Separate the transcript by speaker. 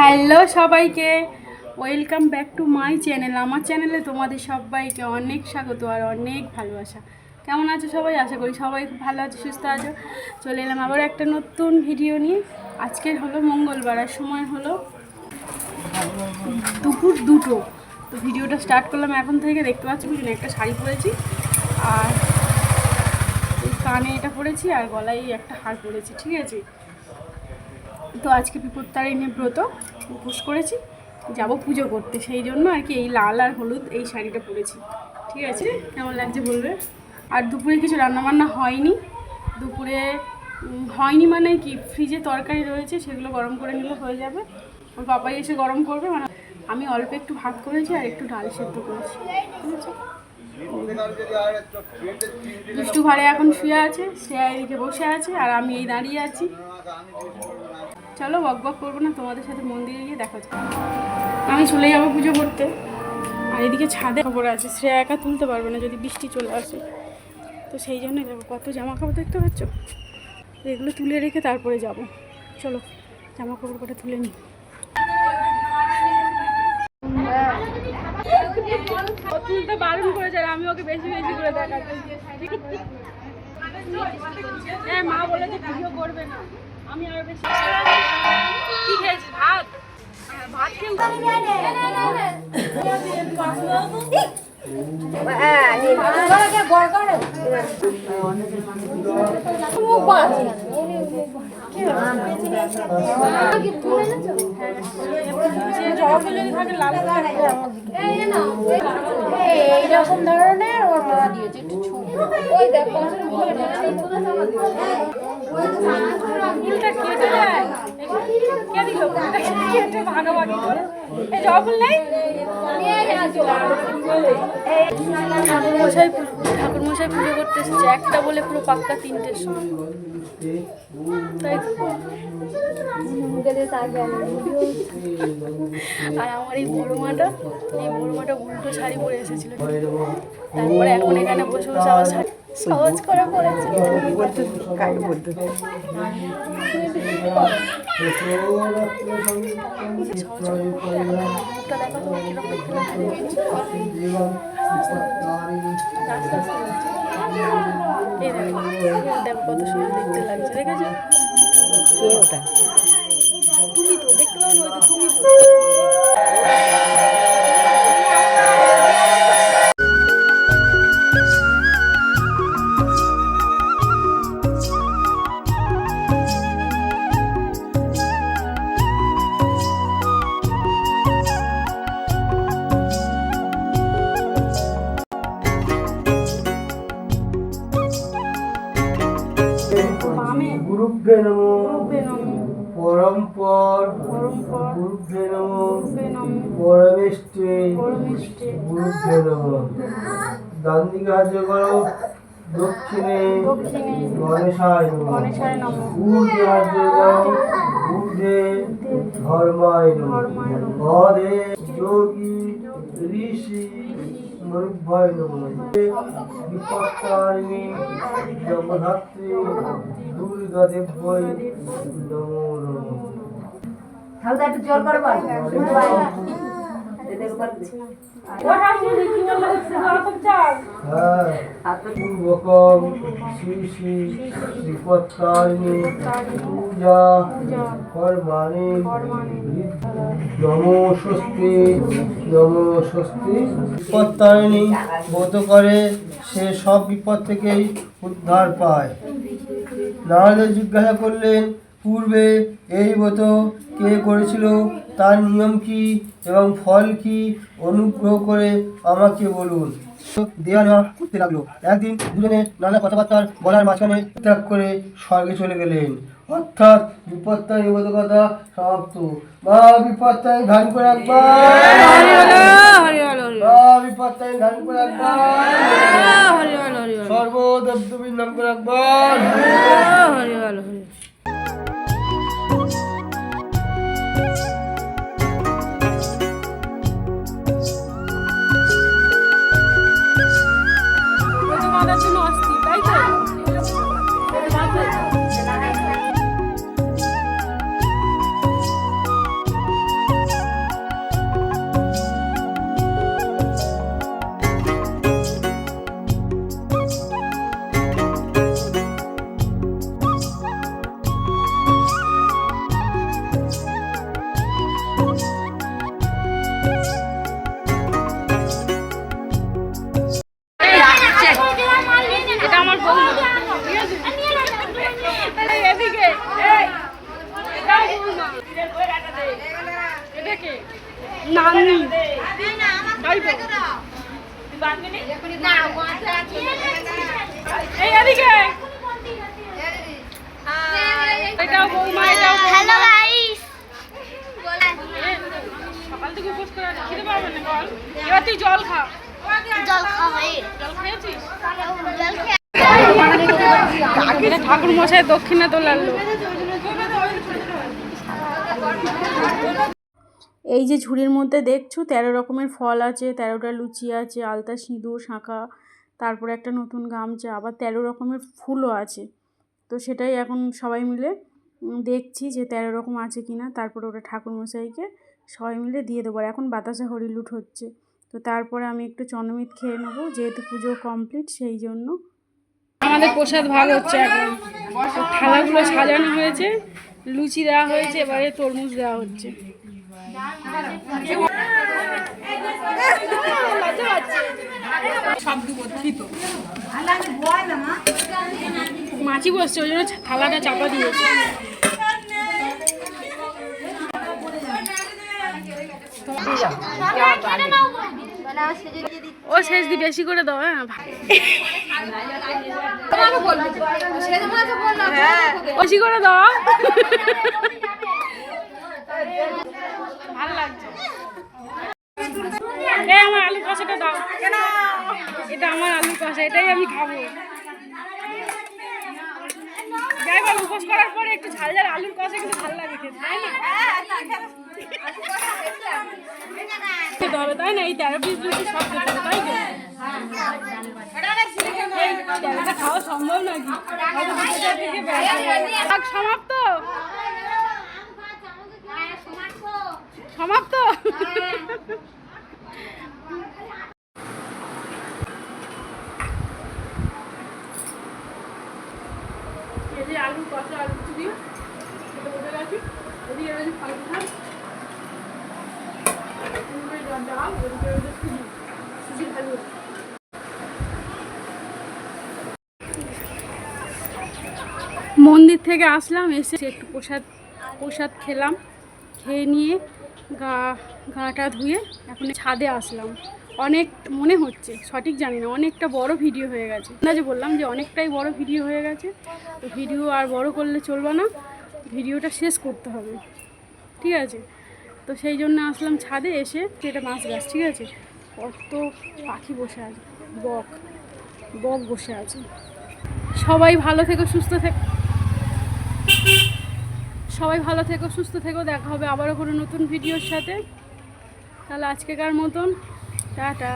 Speaker 1: Hello সবাইকে, welcome back to my channel. আমার চ্যানেলে তোমাদের সবাইকে অনেক স্বাগত আর অনেক ভালোবাসা। কেমন আছো সবাই? আশা করি সবাই খুব ভালো আছো, সুস্থ আছো। চলে এলাম আবার একটা নতুন ভিডিও নিয়ে। আজকের হলো মঙ্গলবার আর সময় হলো দুপুর 2টো। তো ভিডিওটা স্টার্ট করলাম এখন থেকে। দেখতে পাচ্ছি বুঝলি একটা শাড়ি পরেছি আর কানে এটা পরেছি আর গলায় একটা হার পরেছি, ঠিক আছে। তো আজকে বিপত্তারিণী ব্রত উপোস করেছি, যাব পুজো করতে, সেই জন্য আর কি এই লাল আর হলুদ এই শাড়িটা পরেছি, ঠিক আছে। কেমন লাগছে বলবে। আর দুপুরে কিছু রান্নাবান্না হয়নি, দুপুরে হয়নি মানে কি, ফ্রিজে তরকারি রয়েছে, সেগুলো গরম করে নিলে হয়ে যাবে। ওর বাবাই এসে গরম করবে, মানে আমি অল্প একটু ভাত করেছি আর একটু ডাল সেদ্ধ করেছি, ঠিক আছে। দুষ্টু ঘরে এখন শুয়ে আছে, সে এদিকে বসে আছে আর আমি এই দাঁড়িয়ে আছি। চলো বক বক করবো না, তোমাদের সাথে মন্দিরে গিয়ে দেখা যাবে। আমি চলে যাবো পুজো করতে। আর এদিকে ছাদে খবর আছে, সে একা তুলতে পারবে না যদি বৃষ্টি চলে আসে। তো সেই জন্যই যাবো। কত জামা কাপড় দেখতে পাচ্ছ, এগুলো তুলে রেখে তারপরে যাব। চলো জামা কাপড় কটা তুলে নিই। তুলতে বারণ করেছে আর আমি ওকে বেশি বেশি করে দেখাচ্ছি। হ্যাঁ, মা বলেছে ভিডিও করবে না, আমি আরো বেশি। কি খেয়েছি? ভাত। ভাত খেয়ে
Speaker 2: এইরকম ধরনের ওর মা দিয়েছে একটু ওই দেখো
Speaker 1: ভাগাভাগি করে ঠাকুর মশাই পুজো করতে এসেছে, একটা বলে পুরো পাক্কা 3টের সময়। আর আমার এই বড় মাটা উল্টো শাড়ি পরে এসেছিল, তারপরে এখন এখানে বসে বসে আবার শাড়ি সহজ করে পড়েছে। দেখো কত সুন্দর দেখতে লাগছে, দেখেছো? কে ওটা? তুমি তো দেখতে পাও না, ওই তো তুমি তো।
Speaker 3: গুরুভ্যে নমো পরম্পর গুরুভ্যে নমো পরমেষ্টে গুরুভ্যে নমো। ডান দিকে হাত করো, দক্ষিণে গণেশায় নমো। ঊর্ধ্বে হাত করো, ঊর্ধ্বে ধর্মায় নমো। অধে যোগী ঋষি মরুভ্যায় নমঃ। বিপত্তারিণী জগদ্ধাত্রী দুর্গা দেব্যৈ নমো নমঃ।
Speaker 2: তাহলে একটু জোর করে বল।
Speaker 3: পূর্বকম শ্রী শ্রী বিপত্তারিণী পূজা কর্মাণি নমো স্বস্তি নমো স্বস্তি। বিপত্তারিণী ব্রত করে সে সব বিপদ থেকেই উদ্ধার পায়। নারদ জিজ্ঞাসা করলেন, পূর্বে এই ব্রত কে করেছিল, তার নিয়ম কি এবং ফল কি, অনুগ্রহ করে আমাকে বলুন। দেয়া নেওয়া করতে লাগলো। একদিন দুজনে নানা কথাবার্তার বলার মাঝখানে ত্যাগ করে স্বর্গে চলে গেলেন। অর্থাৎ বিপত্তারিণী ব্রত কথা সমাপ্ত। মা বিপত্তারিণী ধান করে রাখবা, মা বিপত্তারিণী ধান করে রাখবা, সর্বদেবদেবীর নাম করে রাখবা।
Speaker 1: তাই তো এটাকে নানি এই এদিকে এটাও বৌমা এটাও
Speaker 4: হ্যালো গাইস
Speaker 1: সকাল থেকে উপোস করে আছে খেতে পারবে না বল এবার তুই জল খা
Speaker 4: জল খাবে
Speaker 1: জল খেয়েছিস
Speaker 4: জল খেয়ে
Speaker 1: এটা ঠাকুর মশাই দক্ষিণা তোলার লোক এই যে ঝুড়ির মধ্যে দেখছো 13 রকমের ফল আছে, 13টা লুচি আছে, আলতা সিঁদুর শাঁখা, তারপরে একটা নতুন গামছা, আবার 13 রকমের ফুলও আছে। তো সেটাই এখন সবাই মিলে দেখছি যে 13 রকম আছে কিনা, তারপরে ওটা ঠাকুরমশাইকে সবাই মিলে দিয়ে দেবো। আর এখন বাতাসা হরিলুট হচ্ছে, তো তারপরে আমি একটু চন্দ্রমিত খেয়ে নেবো, যেহেতু পুজো কমপ্লিট সেই জন্য। আমাদের প্রসাদ ভাগ হচ্ছে এখন, থালাগুলো সাজানো হয়েছে, লুচি দেওয়া হয়েছে, এবারে তরমুজ দেওয়া হচ্ছে। মাছি বসছে ওই জন্য থালাটা চাপা দিয়েছে। ও শেষ দি বেশি করে দাও। হ্যাঁ বেশি করে দাও, ভালো লাগছে। এই আমার আলু কষাটা দাও, এটা আমার আলু কষা, এটাই আমি খাবো। যাই বল উপোস করার পরে একটু ঝাল ঝাল আলুর কষা কিন্তু ভালো লাগে খেতে, তাই না? খেতে হবে তাই না? এই 13 পিস লুচি সব খেতে হবে তাই তো? এটা খাওয়া সম্ভব নাকি? সমাপ্ত সমাপ্ত। আলু কষা আলু দিয়ে বসে গেছি, ওদিকে রয়েছে ফালতু ভাত, ডাল, ওদিকে রয়েছে সুজি ভালো। মন্দির থেকে আসলাম, এসে একটু প্রসাদ খেলাম, খেয়ে নিয়ে গাটা ধুয়ে এখন ছাদে আসলাম। অনেক মনে হচ্ছে, সঠিক জানি না, অনেকটা বড় ভিডিও হয়ে গেছে। না যে বললাম যে অনেকটাই বড় ভিডিও হয়ে গেছে, তো ভিডিও আর বড় করলে চলবে না, ভিডিওটা শেষ করতে হবে, ঠিক আছে? তো সেই জন্য আসলাম ছাদে। এসে এটা মাছ গাছ, ঠিক আছে, কত পাখি বসে আছে, বক বসে আছে। সবাই ভালো থেকো, সুস্থ থেকো, দেখা হবে আবারও কোনো নতুন ভিডিওর সাথে। তাহলে আজকেকার মতন টাটা।